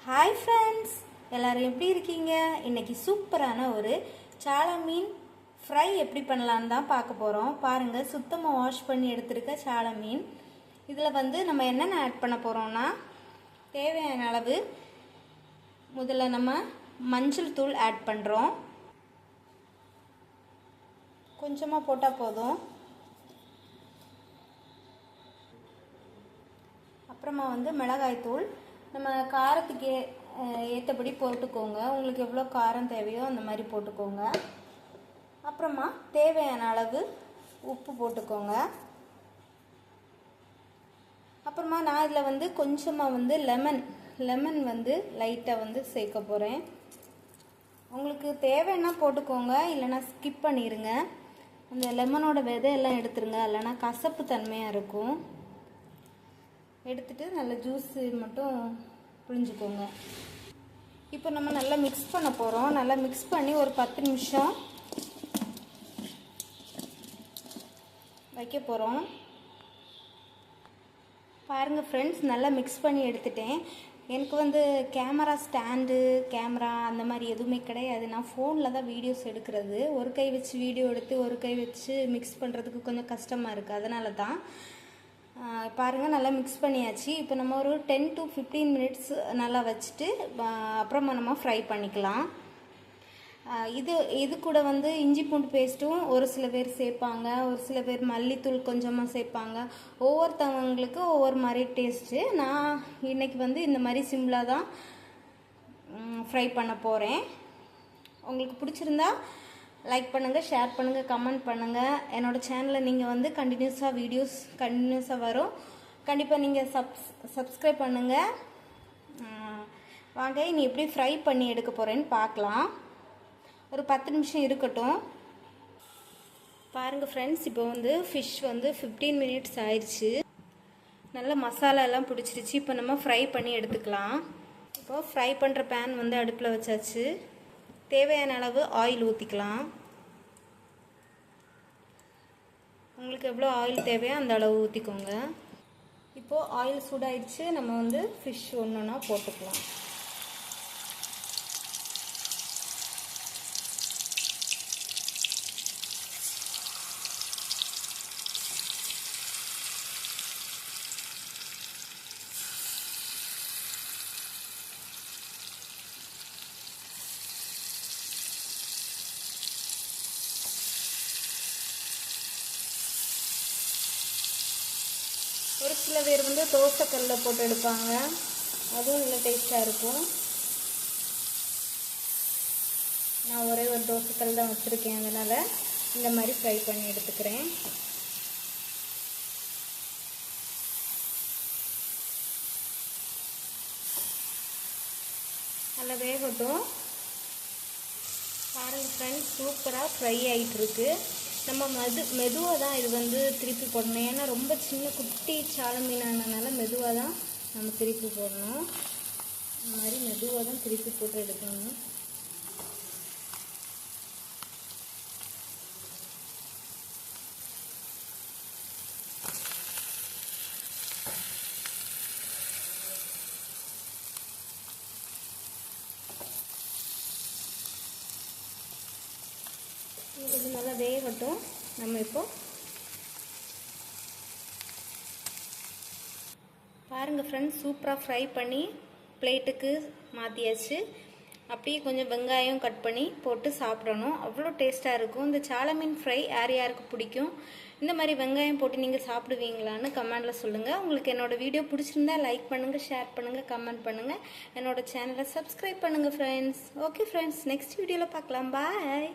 Hi friends, எல்லோரும் எப்படி இருக்கீங்க? இன்றைக்கி சூப்பரான ஒரு சாலை மீன் ஃப்ரை எப்படி பண்ணலான்னு தான் பார்க்க போகிறோம். பாருங்கள், சுத்தமாக வாஷ் பண்ணி எடுத்துருக்க சாலை மீன். இதில் வந்து நம்ம என்னென்ன ஆட் பண்ண போகிறோம்னா, தேவையான அளவு முதல்ல நம்ம மஞ்சள் தூள் ஆட் பண்ணுறோம். கொஞ்சமாக போட்டால் போதும். அப்புறமா வந்து மிளகாய் தூள் நம்ம காரத்துக்கு ஏற்றபடி போட்டுக்கோங்க. உங்களுக்கு எவ்வளோ காரம் தேவையோ அந்த மாதிரி போட்டுக்கோங்க. அப்புறமா தேவையான அளவு உப்பு போட்டுக்கோங்க. அப்புறமா நான் இதில் வந்து கொஞ்சமாக வந்து லெமன் வந்து லைட்டாக வந்து சேர்க்க போகிறேன். உங்களுக்கு தேவைன்னா போட்டுக்கோங்க, இல்லைனா ஸ்கிப் பண்ணிடுங்க. அந்த லெமனோட விதையெல்லாம் எடுத்துருங்க, இல்லைனா கசப்பு தன்மையாக இருக்கும். எடுத்துட்டு நல்ல ஜூஸு மட்டும் புழிஞ்சுக்கோங்க. இப்போ நம்ம நல்லா மிக்ஸ் பண்ண போகிறோம். நல்லா மிக்ஸ் பண்ணி ஒரு 10 நிமிஷம் வைக்க போகிறோம். பாருங்கள் ஃப்ரெண்ட்ஸ், நல்லா மிக்ஸ் பண்ணி எடுத்துட்டேன். எனக்கு வந்து கேமரா அந்த மாதிரி எதுவுமே கிடையாது. நான் ஃபோனில் தான் வீடியோஸ் எடுக்கிறது. ஒரு கை வச்சு வீடியோ எடுத்து ஒரு கை வச்சு மிக்ஸ் பண்ணுறதுக்கு கொஞ்சம் கஷ்டமாக இருக்குது. அதனால தான் பாருங்கள், நல்லா மிக்ஸ் பண்ணியாச்சு. இப்போ நம்ம ஒரு 10 to 15 மினிட்ஸ் நல்லா வச்சுட்டு அப்புறமா நம்ம ஃப்ரை பண்ணிக்கலாம். இது கூட வந்து இஞ்சி பூண்டு பேஸ்ட்டும் ஒரு சில பேர் சேர்ப்பாங்க, ஒரு சில பேர் மல்லித்தூள் கொஞ்சமாக சேர்ப்பாங்க. ஒவ்வொருத்தவங்களுக்கு ஒவ்வொரு மாதிரி டேஸ்ட்டு. நான் இன்றைக்கி வந்து இந்த மாதிரி சிம்பிளாக தான் ஃப்ரை பண்ண போகிறேன். உங்களுக்கு பிடிச்சிருந்தா லைக் பண்ணுங்கள், ஷேர் பண்ணுங்கள், கமெண்ட் பண்ணுங்கள். என்னோடய சேனலில் நீங்கள் வந்து வீடியோஸ் கண்டினியூஸாக வரும். கண்டிப்பாக நீங்கள் சப்ஸ்கிரைப் பண்ணுங்கள். வாங்க, இனி எப்படி ஃப்ரை பண்ணி எடுக்க போகிறேன்னு பார்க்கலாம். ஒரு 10 நிமிஷம் இருக்கட்டும். பாருங்கள் ஃப்ரெண்ட்ஸ், இப்போ வந்து ஃபிஷ் வந்து 15 மினிட்ஸ் ஆயிடுச்சு. நல்லா மசாலாலாம் பிடிச்சிருச்சு. இப்போ நம்ம ஃப்ரை பண்ணி எடுத்துக்கலாம். இப்போது ஃப்ரை பண்ணுற பேன் வந்து அடுப்பில் வச்சாச்சு. தேவையான அளவு ஆயில் ஊற்றிக்கலாம். உங்களுக்கு எவ்வளோ ஆயில் தேவையோ அந்த அளவு ஊற்றிக்கோங்க. இப்போது ஆயில் சூடாயிடுச்சு. நம்ம வந்து ஃபிஷ் ஒன்றா போட்டுக்கலாம். ஒரு சில பேர் வந்து தோசைக்கல்லில் போட்டு எடுப்பாங்க, அதுவும் நல்ல டேஸ்ட்டாக இருக்கும். நான் ஒரே ஒரு தோசைக்கல் தான் வச்சுருக்கேன், அதனால் இந்த மாதிரி ஃப்ரை பண்ணி எடுத்துக்கிறேன். நல்லா வேகட்டும். பாருங்கள் ஃப்ரெண்ட்ஸ், சூப்பராக ஃப்ரை ஆகிட்டுருக்கு. நம்ம மெதுவாக தான் இது வந்து திருப்பி போடணும். ஏன்னா ரொம்ப சின்ன குட்டி சாலை மீனானதுனால மெதுவாக தான் நம்ம திருப்பி போடணும். இந்த மாதிரி மெதுவாக தான் திருப்பி போட்டு எடுக்கணும். இது நல்லா வேகட்டும். நம்ம இப்போ பாருங்கள் ஃப்ரெண்ட்ஸ், சூப்பராக ஃப்ரை பண்ணி பிளேட்டுக்கு மாற்றியாச்சு. அப்படியே கொஞ்சம் வெங்காயம் கட் பண்ணி போட்டு சாப்பிடணும். அவ்வளோ டேஸ்ட்டாக இருக்கும். இந்த சாலை மீன் ஃப்ரை யாருக்கு பிடிக்கும்? இந்த மாதிரி வெங்காயம் போட்டு நீங்கள் சாப்பிடுவீங்களான்னு கமெண்டில் சொல்லுங்கள். உங்களுக்கு என்னோடய வீடியோ பிடிச்சிருந்தா லைக் பண்ணுங்கள், ஷேர் பண்ணுங்கள், கமெண்ட் பண்ணுங்கள். என்னோடய சேனலை சப்ஸ்கிரைப் பண்ணுங்கள் ஃப்ரெண்ட்ஸ். ஓகே ஃப்ரெண்ட்ஸ், நெக்ஸ்ட் வீடியோவில் பார்க்கலாம். பாய்.